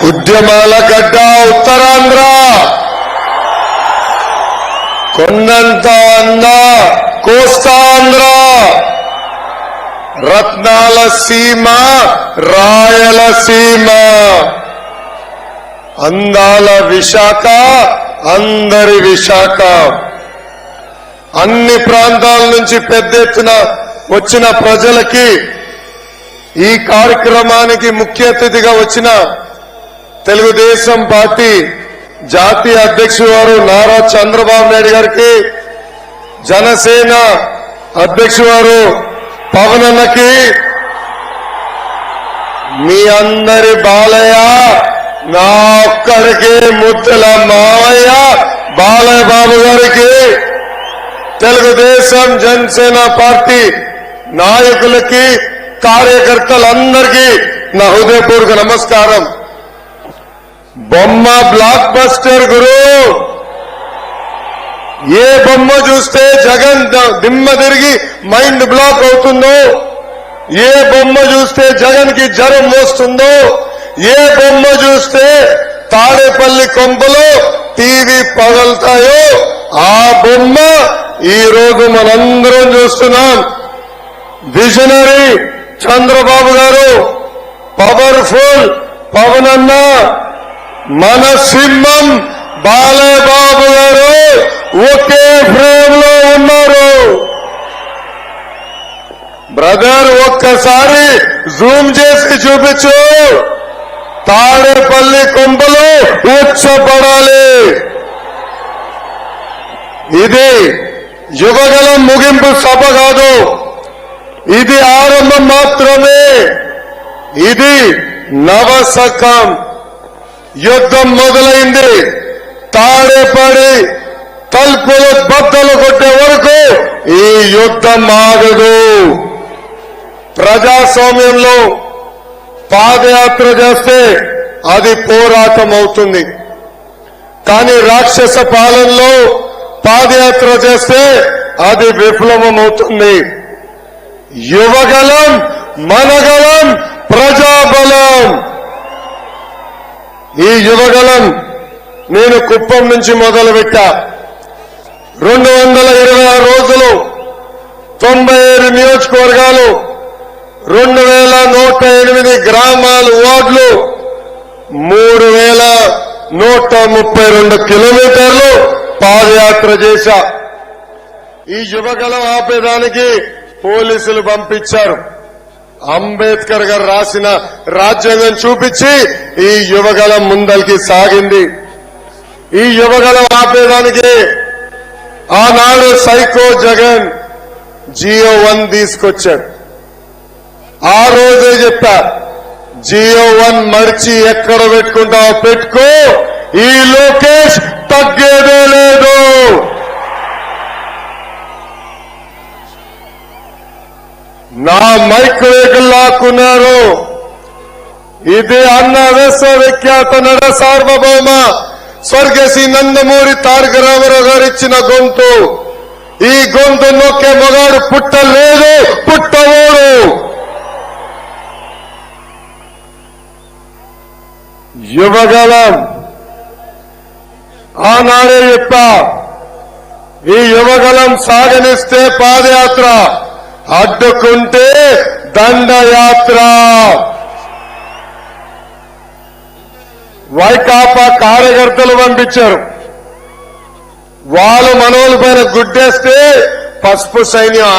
ఉద్యమాల గడ్డ ఉత్తరాంధ్ర, కొండంత అన్న కోస్తాంధ్ర, రత్నాల సీమ రాయలసీమ, అందాల విశాఖ అందరి విశాఖ. అన్ని ప్రాంతాల నుంచి పెద్ద ఎత్తున వచ్చిన ప్రజలకి ఈ కార్యక్రమానికి ముఖ్య అతిథిగా వచ్చిన తెలుగుదేశం పార్టీ జాతీయ అధ్యక్షుడు వారు నారా చంద్రబాబు నాయుడు గారికి, జనసేన అధ్యక్షుడు వారు పవన్ అన్నకి, మీ అందరి బాలయ్య, నా ఒక్కడికి ముద్దల మావయ్య బాలయ్య బాబు గారికి, తెలుగుదేశం జనసేన పార్టీ నాయకులకి కార్యకర్తలందరికీ నా హృదయపూర్వక నమస్కారం. బొమ్మ బ్లాక్ బస్టర్ గురు. ఏ బొమ్మ చూస్తే జగన్ దిమ్మ తిరిగి మైండ్ బ్లాక్ అవుతుందో, ఏ బొమ్మ చూస్తే జగన్ కి జ్వరం వస్తుందో, ఏ బొమ్మ చూస్తే తాడేపల్లి కొంపలో టీవీ పగలుతాయో ఆ బొమ్మ ఈ రోజు మనందరం చూస్తున్నాం. విజనరీ చంద్రబాబు గారు, పవర్ఫుల్ పవన్ అన్న, మన సింహం బాలయ్య బాబు గారు ఒకే ఫ్రేమ్ లో ఉన్నారు. బ్రదర్ ఒక్కసారి జూమ్ చేసి చూపించు. తాడేపల్లి కొంపలు ఉచ్చపడాలి. ఇది యువగలం ముగింపు సభ కాదు, ఇది ఆరంభం మాత్రమే. ఇది నవశకం. యుద్ధం మొదలైంది. తాడేపడి తలుపులు బద్దలు కొట్టే వరకు ఈ యుద్ధం ఆగదు. ప్రజాస్వామ్యంలో పాదయాత్ర చేస్తే అది పోరాటం అవుతుంది. కానీ రాక్షస పాలనలో పాదయాత్ర చేస్తే అది విప్లవం అవుతుంది. యువగలం, మనగలం, ప్రజాబలం. ఈ యువగలం నేను కుప్పం నుంచి మొదలుపెట్టా. 226 రోజులు, 97 నియోజకవర్గాలు, 2108 గ్రామాలు, వార్డులు, 3132 కిలోమీటర్లు పాదయాత్ర చేశా. ఈ యువగలం ఆపేదానికి పోలీసులు పంపించారు. అంబేద్కర్ గారు రాసిన రాజ్యాంగం చూపించి ఈ యువగలం ముందరికి సాగింది. ఈ యువగలం ఆపేదానికి ఆనాడు సైకో జగన్ జియో 1 తీసుకొచ్చాడు. ఆ రోజే చెప్పా, జియో 1 మడిచి ఎక్కడ పెట్టుకుంటావో పెట్టుకో, ఈ లోకేష్ తగ్గేదే లేదు. నా మైక్ వేగులు లాక్కున్నారు. ఇది అన్న విశ్వవిఖ్యాత నడ సార్వభౌమ స్వర్గశ్రీ నందమూరి తారక రామారావు గారు ఇచ్చిన గొంతు. ఈ గొంతు నొక్కే మగాడు పుట్టలేదు, పుట్టవోడు. యువగలం ఆనాడే చెప్పా, ఈ యువగలం సాగనిస్తే పాదయాత్ర, అడ్డుకుంటే దండయాత్ర. వైకాపా కార్యకర్తలు పంపించారు. వాళ్ళు మనోళ్ళ పైన గుడ్డేస్తే పసుపు సైన్యం